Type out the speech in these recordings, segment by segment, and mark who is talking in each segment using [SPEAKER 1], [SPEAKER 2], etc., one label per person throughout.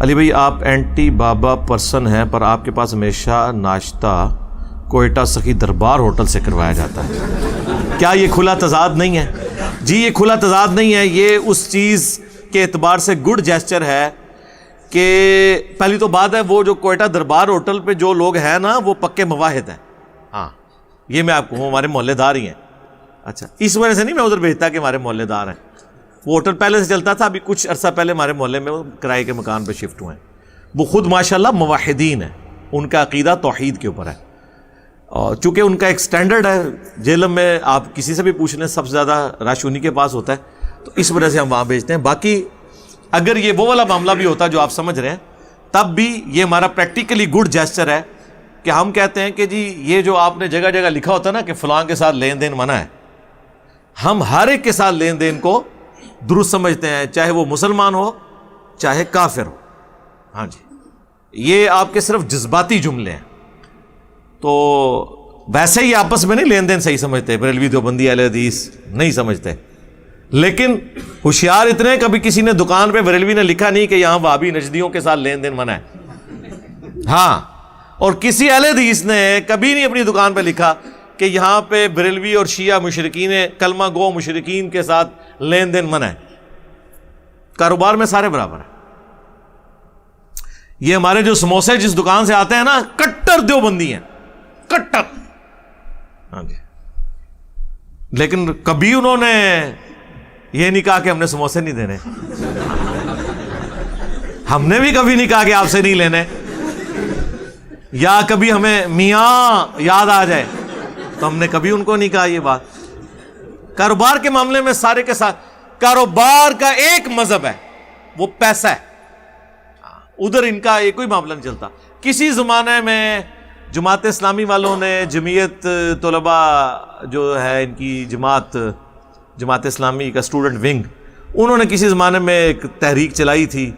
[SPEAKER 1] علی بھائی آپ اینٹی بابا پرسن ہیں، پر آپ کے پاس ہمیشہ ناشتہ کوئٹہ سخی دربار ہوٹل سے کروایا جاتا ہے، کیا یہ کھلا تضاد نہیں ہے؟ جی یہ کھلا تضاد نہیں ہے، یہ اس چیز کے اعتبار سے گڈ جیسچر ہے کہ پہلی تو بات ہے وہ جو کوئٹہ دربار ہوٹل پہ جو لوگ ہیں نا وہ پکے مواحد ہیں. ہاں یہ میں آپ کو ہمارے محلے دار ہی ہیں. اچھا اس وجہ سے نہیں میں ادھر بھیجتا کہ ہمارے محلے دار ہیں، وہ ہوٹل پہلے سے چلتا تھا، ابھی کچھ عرصہ پہلے ہمارے محلے میں وہ کرائے کے مکان پہ شفٹ ہوئے ہیں. وہ خود ماشاءاللہ موحدین ہیں، ان کا عقیدہ توحید کے اوپر ہے، اور چونکہ ان کا ایک سٹینڈرڈ ہے. جیلم میں آپ کسی سے بھی پوچھ لیں سب سے زیادہ رش انہی کے پاس ہوتا ہے، تو اس وجہ سے ہم وہاں بھیجتے ہیں. باقی اگر یہ وہ والا معاملہ بھی ہوتا جو آپ سمجھ رہے ہیں تب بھی یہ ہمارا پریکٹیکلی گڈ جیسچر ہے کہ ہم کہتے ہیں کہ جی یہ جو آپ نے جگہ جگہ لکھا ہوتا ہے نا کہ فلاں کے ساتھ لین دین منع ہے، ہم ہر ایک کے ساتھ لین دین کو درست سمجھتے ہیں، چاہے وہ مسلمان ہو چاہے کافر ہو. ہاں جی یہ آپ کے صرف جذباتی جملے ہیں، تو ویسے ہی آپس میں نہیں لین دین صحیح سمجھتے، بریلوی دیوبندی اہل حدیث نہیں سمجھتے. لیکن ہوشیار اتنے، کبھی کسی نے دکان پہ بریلوی نے لکھا نہیں کہ یہاں وہابی نجدیوں کے ساتھ لین دین منع ہے. ہاں اور کسی اہل حدیث نے کبھی نہیں اپنی دکان پہ لکھا کہ یہاں پہ بریلوی اور شیعہ مشرکین کلمہ گو مشرکین کے ساتھ لین دین منع ہے. کاروبار میں سارے برابر ہیں. یہ ہمارے جو سموسے جس دکان سے آتے ہیں نا کٹر دیوبندی ہیں، کٹر. ہاں جی لیکن کبھی انہوں نے یہ نہیں کہا کہ ہم نے سموسے نہیں دینے، ہم نے بھی کبھی نہیں کہا کہ آپ سے نہیں لینے، یا کبھی ہمیں میاں یاد آ جائے تو ہم نے کبھی ان کو نہیں کہا یہ بات. کاروبار کے معاملے میں سارے کے ساتھ، کاروبار کا ایک مذہب ہے وہ پیسہ ہے، ادھر ان کا کوئی معاملہ نہیں چلتا. کسی زمانے میں جماعت اسلامی والوں نے، جمعیت طلباء جو ہے ان کی جماعت اسلامی کا اسٹوڈنٹ ونگ، انہوں نے کسی زمانے میں ایک تحریک چلائی تھی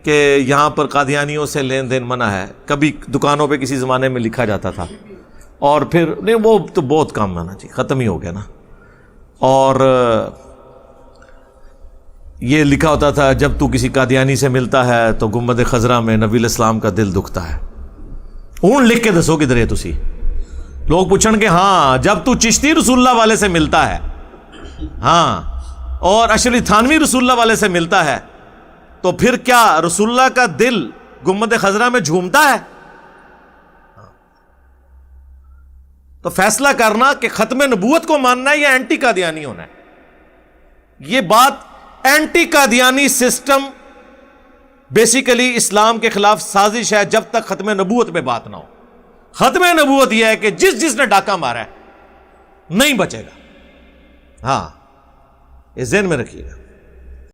[SPEAKER 1] کہ یہاں پر قادیانیوں سے لین دین منع ہے. کبھی دکانوں پہ کسی زمانے میں لکھا جاتا تھا، اور پھر نہیں وہ تو بہت کام ہے نا جی، ختم ہی ہو گیا نا. اور یہ لکھا ہوتا تھا جب تو کسی قادیانی سے ملتا ہے تو گنبد خضرا میں نبی الاسلام کا دل دکھتا ہے. ہوں لکھ کے دسو کدھر ہے تسی. لوگ پوچھن کہ ہاں جب تو چشتی رسول اللہ والے سے ملتا ہے، ہاں اور اشرفی تھانوی رسول اللہ والے سے ملتا ہے، تو پھر کیا رسول اللہ کا دل گنبد خضرا میں جھومتا ہے؟ تو فیصلہ کرنا کہ ختم نبوت کو ماننا ہے یا اینٹی قادیانی ہونا ہے. یہ بات اینٹی قادیانی سسٹم بیسیکلی اسلام کے خلاف سازش ہے جب تک ختم نبوت پہ بات نہ ہو. ختم نبوت یہ ہے کہ جس نے ڈاکہ مارا ہے نہیں بچے گا. ہاں یہ ذہن میں رکھیے گا.